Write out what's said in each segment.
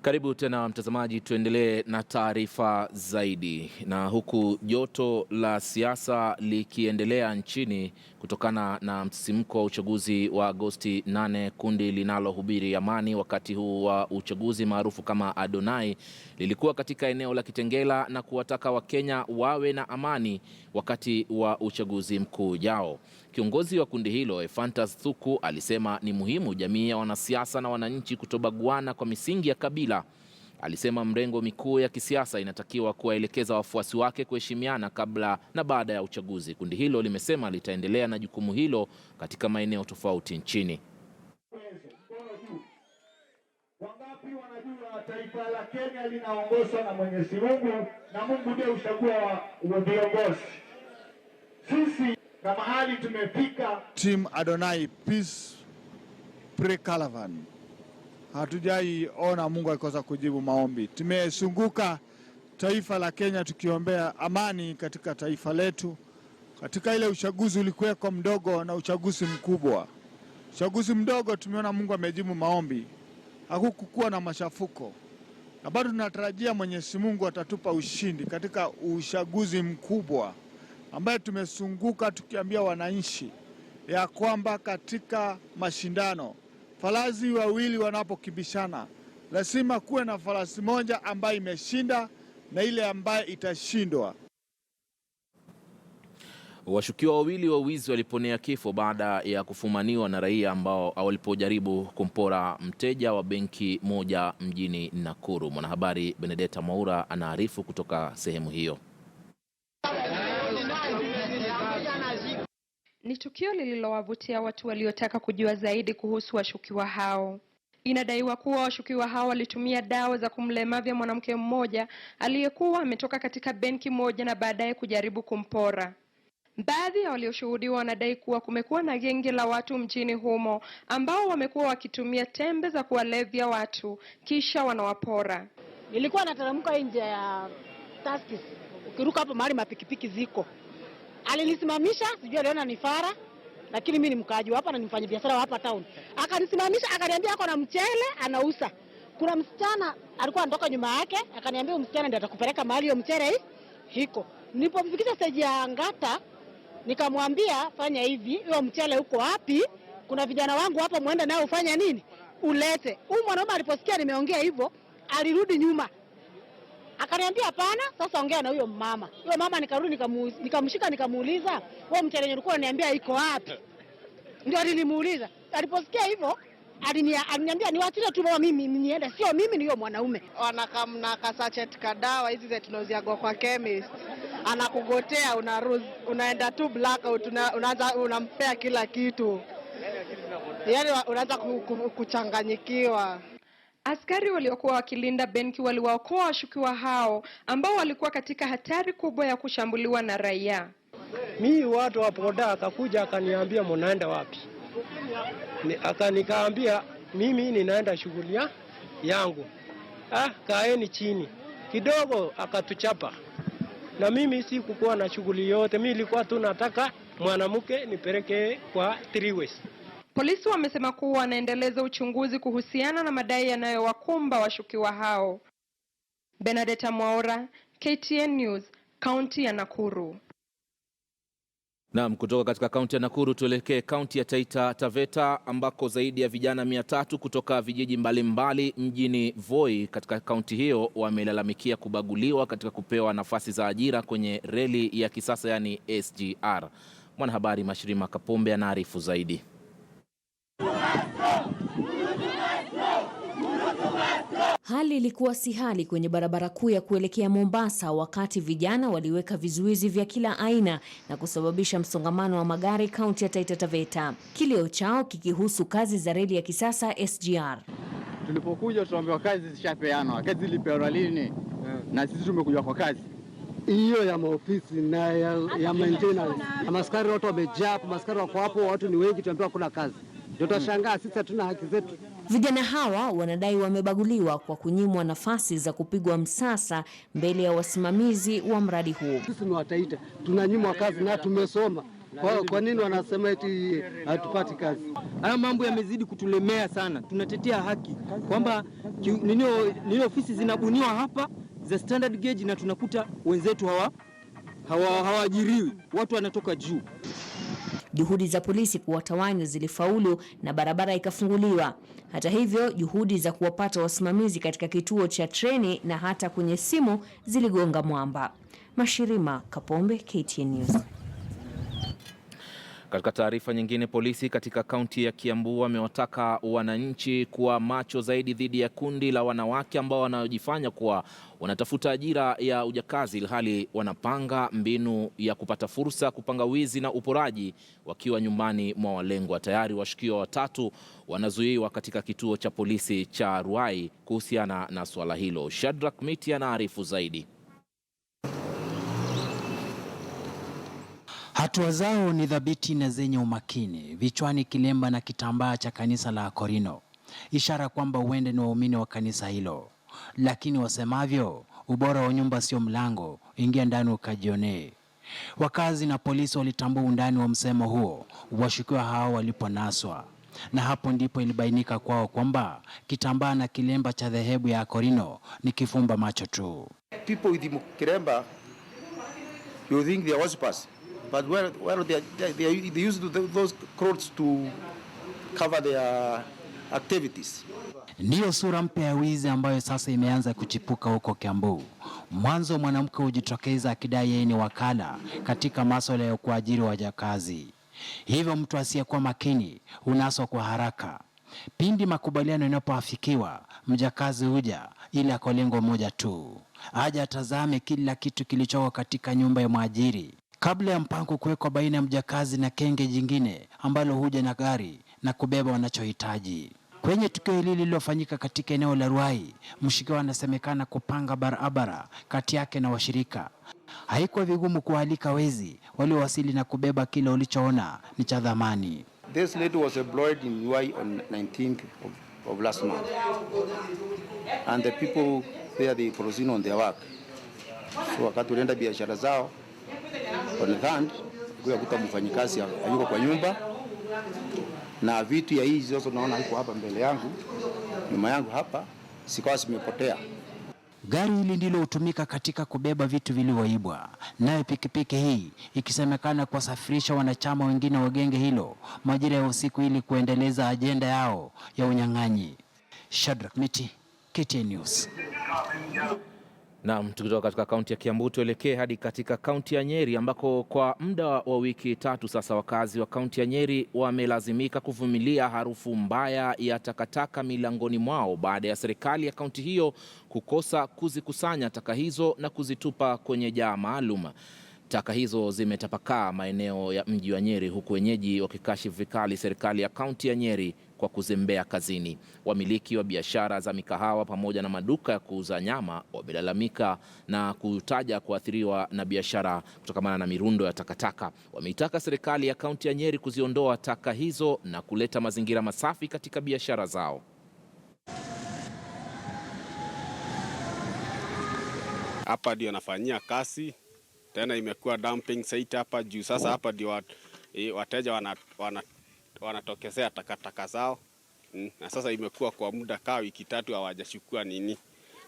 Karibu tena mtazamaji, tuendelee na taarifa zaidi. Na huku joto la siasa likiendelea nchini kutokana na msisimko wa uchaguzi wa Agosti 8, kundi linalohubiri amani wakati huu wa uchaguzi maarufu kama Adonai lilikuwa katika eneo la Kitengela na kuwataka Wakenya wawe na amani wakati wa uchaguzi mkuu ujao. Kiongozi wa kundi hilo, Ephantus Thuku, alisema ni muhimu jamii ya wanasiasa na wananchi kutobaguana kwa misingi ya kabila. Alisema mrengo mikuu ya kisiasa inatakiwa kuwaelekeza wafuasi wake kuheshimiana kabla na baada ya uchaguzi. Kundi hilo limesema litaendelea na jukumu hilo katika maeneo tofauti nchini. Wangapi wanajua taifa la Kenya linaongozwa na Mwenyezi Mungu, na Mungu ndiye huchagua viongozi. Sisi kama mahali tumefika, Team Adonai Peace Pre-Caravan, hatujaiona Mungu akikosa kujibu maombi. Tumesunguka taifa la Kenya tukiombea amani katika taifa letu. Katika ile uchaguzi ulikuweko mdogo na uchaguzi mkubwa. Uchaguzi mdogo tumeona Mungu amejibu maombi, hakukuwa na machafuko, na bado tunatarajia Mwenyezi Mungu atatupa ushindi katika uchaguzi mkubwa ambaye tumesunguka tukiambia wananchi ya kwamba katika mashindano farasi wawili wanapokibishana lazima kuwe na farasi moja ambaye imeshinda na ile ambaye itashindwa. Washukiwa wawili wa wizi waliponea kifo baada ya kufumaniwa na raia ambao walipojaribu kumpora mteja wa benki moja mjini Nakuru. Mwanahabari Benedetta Mwaura anaarifu kutoka sehemu hiyo. Ni tukio lililowavutia watu waliotaka kujua zaidi kuhusu washukiwa hao. Inadaiwa kuwa washukiwa hao walitumia dawa za kumlemavya mwanamke mmoja aliyekuwa ametoka katika benki moja na baadaye kujaribu kumpora. Baadhi ya walioshuhudiwa wanadai kuwa kumekuwa na genge la watu mjini humo ambao wamekuwa wakitumia tembe za kuwalevya watu kisha wanawapora. Nilikuwa nateremka nje ya Taskis, ukiruka hapo mahali mapikipiki ziko. Alinisimamisha, sijui aliona ni fara, lakini mimi ni mkaaji hapa na ni mfanyabiashara hapa town. Akanisimamisha, akaniambia ako na mchele anauza. Kuna msichana alikuwa anatoka nyuma yake, akaniambia msichana ndiye atakupeleka mahali hiyo mchele hiko. Nilipomfikisha stage ya Ngata, nikamwambia fanya hivi, hiyo mchele uko wapi? Kuna vijana wangu hapa muende nao ufanye nini? Ulete. Huyu mwanaume aliposikia nimeongea hivyo, alirudi nyuma. Akaniambia hapana, sasa ongea na huyo mama. Huyo mama nikarudi nikamshika nikamuuliza, wewe mchele ulikuwa unaniambia iko wapi? Ndio nilimuuliza. Aliposikia hivyo, aliniambia niwaachilie tu mimi niende, sio mimi ni huyo mwanaume. Wanakamna kasachet kadawa hizi zetu tunaziagwa kwa chemist. Anakugotea unaenda tu blackout, unaanza unampea kila kitu. Yaani unaanza kuchanganyikiwa. Askari waliokuwa wakilinda benki waliwaokoa washukiwa hao ambao walikuwa katika hatari kubwa ya kushambuliwa na raia. Mimi watu wa boda akakuja akaniambia mnaenda wapi? Nikaambia mimi ninaenda shughuli yangu. Kaeni chini. Kidogo akatuchapa. Na mimi sikukuwa na shughuli yote. Mimi nilikuwa tu nataka mwanamke nipeleke kwa 3 ways. Polisi wamesema kuwa wanaendeleza uchunguzi kuhusiana na madai yanayowakumba washukiwa hao. Benedetta Mwaura, KTN News, kaunti ya Nakuru. Naam, kutoka katika kaunti ya Nakuru tuelekee kaunti ya Taita Taveta ambako zaidi ya vijana 300 kutoka vijiji mbalimbali mjini Voi katika kaunti hiyo wamelalamikia kubaguliwa katika kupewa nafasi za ajira kwenye reli ya kisasa yani SGR. Mwanahabari Mashirima Kapombe anaarifu zaidi. Hali ilikuwa si hali kwenye barabara kuu ya kuelekea Mombasa wakati vijana waliweka vizuizi vya kila aina na kusababisha msongamano wa magari kaunti ya Taita Taveta. Kilio chao kikihusu kazi za reli ya kisasa SGR. Tulipokuja tunaambiwa kazi zishapeanwa. Kazi zilipeanwa lini? Na sisi tumekuja kwa kazi hiyo ya maofisi na ya maintenance. Maskari watu wamejaa, maskari wako hapo, watu ni wengi, tunaambiwa kuna kazi. Ndio tutashangaa sisi hatuna haki zetu. Vijana hawa wanadai wamebaguliwa kwa kunyimwa nafasi za kupigwa msasa mbele ya wasimamizi wa mradi huo. Sisi ni wa Taita, tunanyimwa kazi na tumesoma. Kwa nini wanasema eti hatupati kazi? Haya mambo yamezidi kutulemea sana. Tunatetea haki kwamba nini ofisi zinabuniwa hapa za standard gauge na tunakuta wenzetu hawaajiriwi, watu wanatoka juu. Juhudi za polisi kuwatawanya zilifaulu na barabara ikafunguliwa. Hata hivyo, juhudi za kuwapata wasimamizi katika kituo cha treni na hata kwenye simu ziligonga mwamba. Mashirima Kapombe, KTN News. Katika taarifa nyingine, polisi katika kaunti ya Kiambu wamewataka wananchi kuwa macho zaidi dhidi ya kundi la wanawake ambao wanaojifanya kuwa wanatafuta ajira ya ujakazi ilhali wanapanga mbinu ya kupata fursa, kupanga wizi na uporaji wakiwa nyumbani mwa walengwa. Tayari washukiwa 3 wanazuiwa katika kituo cha polisi cha Ruai kuhusiana na swala hilo. Shadrack Miti anaarifu zaidi. Hatua zao ni dhabiti na zenye umakini, vichwani kilemba na kitambaa cha kanisa la Korino, ishara kwamba huenda ni waumini wa kanisa hilo. Lakini wasemavyo, ubora wa nyumba sio mlango, ingia ndani ukajionee. Wakazi na polisi walitambua undani wa msemo huo washukiwa hao waliponaswa, na hapo ndipo ilibainika kwao kwamba kitambaa na kilemba cha dhehebu ya Korino ni kifumba macho tu. People with the kilemba, you think they are worshippers. But where they use those clothes to cover their activities. Ndiyo sura mpya ya wizi ambayo sasa imeanza kuchipuka huko Kiambu. Mwanzo mwanamke hujitokeza akidai yeye ni wakala katika masuala ya kuajiri wajakazi. Hivyo mtu asiyekuwa makini unaswa kwa haraka. Pindi makubaliano yanapoafikiwa, mjakazi huja ili kwa lengo moja tu, aje atazame kila kitu kilichoko katika nyumba ya mwajiri, kabla ya mpango kuwekwa baina ya mjakazi na kenge jingine ambalo huja na gari na kubeba wanachohitaji. Kwenye tukio hili lililofanyika katika eneo la Ruai, mshukiwa anasemekana kupanga barabara kati yake na washirika. Haikuwa vigumu kualika wezi waliowasili na kubeba kile ulichoona ni cha dhamani. This lady was employed in Ruai on 19th of last month. And the people there, they proceed on their work. So wakati unaenda biashara zao, on hand, kuta mfanyikazi hayuko kwa nyumba, na vitu ya hizi zote naona iko hapa mbele yangu, nyuma yangu hapa, sikawa zimepotea. Gari hili ndilo hutumika katika kubeba vitu vilivyoibwa, nayo pikipiki hii ikisemekana kuwasafirisha wanachama wengine wa genge hilo majira ya usiku ili kuendeleza ajenda yao ya unyang'anyi. Shadrack Miti, KTN News. Naam, tukitoka katika kaunti ya Kiambu tuelekee hadi katika kaunti ya Nyeri ambako kwa muda wa wiki 3 sasa wakazi wa kaunti ya Nyeri wamelazimika kuvumilia harufu mbaya ya takataka milangoni mwao baada ya serikali ya kaunti hiyo kukosa kuzikusanya taka hizo na kuzitupa kwenye jaa maalum. Taka hizo zimetapakaa maeneo ya mji wa Nyeri, huku wenyeji wakikashifu vikali serikali ya kaunti ya Nyeri kwa kuzembea kazini. Wamiliki wa biashara za mikahawa pamoja na maduka ya kuuza nyama wamelalamika na kutaja kuathiriwa na biashara kutokana na mirundo ya takataka. Wameitaka serikali ya kaunti ya Nyeri kuziondoa taka hizo na kuleta mazingira masafi katika biashara zao. Hapa ndio nafanyia kazi, tena imekuwa dumping site hapa juu. Sasa hapa ndio wateja wanatokezea takataka zao, na sasa imekuwa kwa muda kaa wiki 3 hawajachukua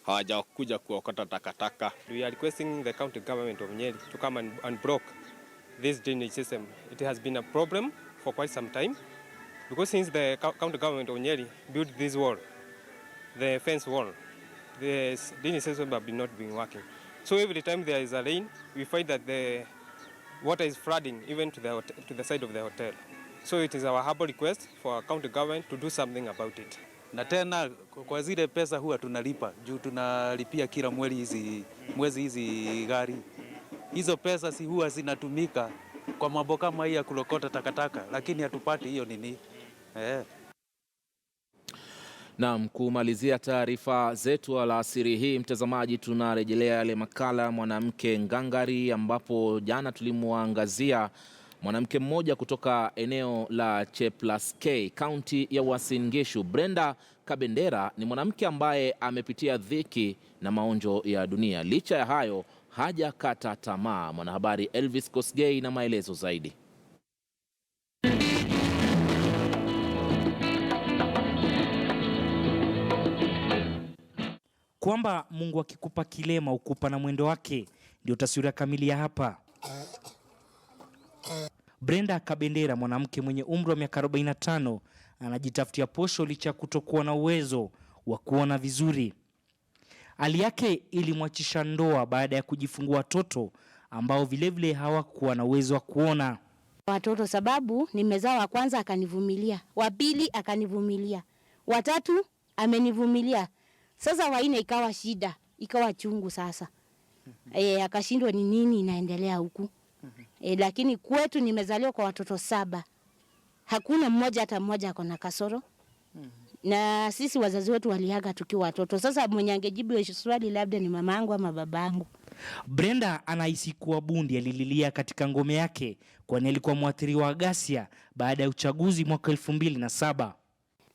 hawajakuja kuokota takataka. We are requesting the county government of Nyeri to come and block this drainage system. It has been a problem for quite some time because since the county government of Nyeri built this wall, the fence wall, the drainage system have not been working. So every time there is a rain, we find that the water is flooding even to the side of the hotel. So it is our humble request for our county government to do something about it. Na tena kwa zile pesa huwa tunalipa juu tunalipia kila mwezi hizi gari. Hizo pesa si huwa zinatumika kwa mambo kama hii ya kulokota takataka, lakini hatupati hiyo nini. Naam, kumalizia taarifa zetu alasiri hii, mtazamaji, tunarejelea yale makala mwanamke ngangari, ambapo jana tulimwangazia mwanamke mmoja kutoka eneo la Cheplaskei, kaunti ya Uasin Gishu. Brenda Kabendera ni mwanamke ambaye amepitia dhiki na maonjo ya dunia. Licha ya hayo, hajakata tamaa. Mwanahabari Elvis Kosgei na maelezo zaidi. kwamba Mungu akikupa kilema ukupa na mwendo wake, ndio taswira kamili ya hapa. Brenda Kabendera, mwanamke mwenye umri wa miaka 45, anajitafutia posho licha kutokuwa na uwezo wa kuona vizuri. Hali yake ilimwachisha ndoa baada ya kujifungua watoto ambao vilevile hawakuwa na uwezo wa kuona. Watoto sababu nimezaa wa kwanza akanivumilia, wa pili akanivumilia, wa tatu amenivumilia. Sasa wa nne ikawa shida, ikawa chungu sasa. Akashindwa ni nini inaendelea huku. Lakini kwetu nimezaliwa kwa watoto 7. Hakuna mmoja hata mmoja ako na kasoro. Na sisi wazazi wetu waliaga tukiwa watoto. Sasa mwenye angejibu swali labda ni mamangu ama babangu. Brenda anahisi kuwa bundi alililia katika ngome yake kwani alikuwa mwathiriwa wa ghasia baada ya uchaguzi mwaka 2007.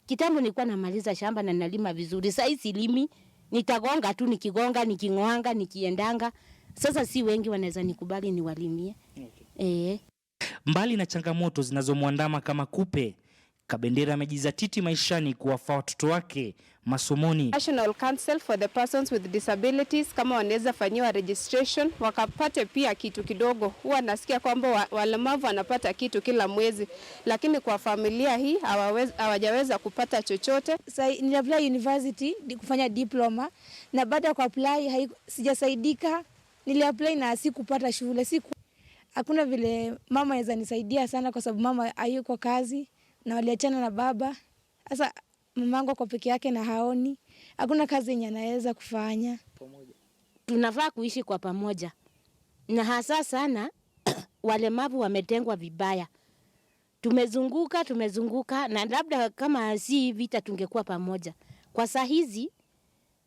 Kitambo nilikuwa namaliza shamba na nalima vizuri. Sasa silimi, nitagonga tu, nikigonga, niking'oanga, nikiendanga. Sasa si wengi wanaweza nikubali niwalimie. Mbali na changamoto zinazomwandama kama kupe, Kabendera amejizatiti maishani kuwafaa watoto wake masomoni. National Council for the Persons with Disabilities kama wanaweza fanyiwa registration wakapate pia kitu kidogo. Huwa nasikia kwamba walemavu wanapata kitu kila mwezi, lakini kwa familia hii hawajaweza kupata chochote. Niliapply university kufanya diploma na baada ya kuapply sijasaidika. Niliapply na sikupata shule. Hakuna vile mama anaweza nisaidia sana kwa sababu mama hayuko kazi na waliachana na baba. Sasa mamangu kwa peke yake na haoni. Hakuna kazi yenye anaweza kufanya. Tunafaa kuishi kwa pamoja. Na hasa sana walemavu wametengwa vibaya. Tumezunguka na labda kama si vita tungekuwa pamoja. Kwa saa hizi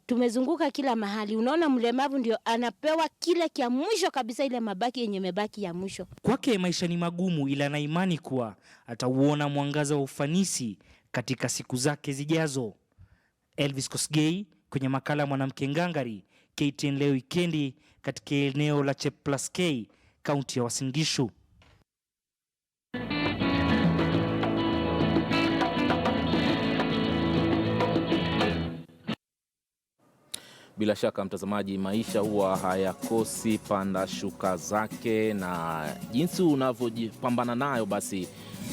tumezunguka kila mahali. Unaona mlemavu ndio anapewa kile kia mwisho kabisa, ile mabaki yenye mebaki ya mwisho. Kwake maisha ni magumu, ila na imani kuwa atauona mwangaza wa ufanisi katika siku zake zijazo. Elvis Kosgei kwenye makala Mwanamke Ngangari, KTN leo wikendi katika eneo la Cheplaskei, kaunti ya Uasin Gishu. Bila shaka mtazamaji, maisha huwa hayakosi panda shuka zake, na jinsi unavyojipambana nayo basi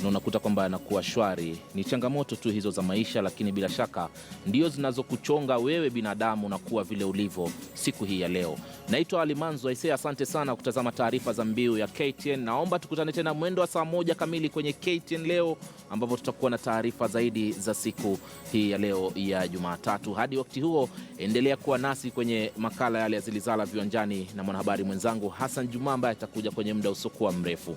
unakuta kwamba yanakuwa shwari. Ni changamoto tu hizo za maisha, lakini bila shaka ndio zinazokuchonga wewe binadamu na kuwa vile ulivyo siku hii ya leo. Naitwa Alimanzo Aisee, asante sana kutazama taarifa za mbiu ya KTN. Naomba tukutane tena mwendo wa saa 1 kamili kwenye KTN leo, ambapo tutakuwa na taarifa zaidi za siku hii ya leo ya Jumatatu. Hadi wakati huo, endelea kuwa nasi kwenye makala yale ya Zilizala Viwanjani na mwanahabari mwenzangu Hassan Juma ambaye atakuja kwenye muda usiokuwa mrefu.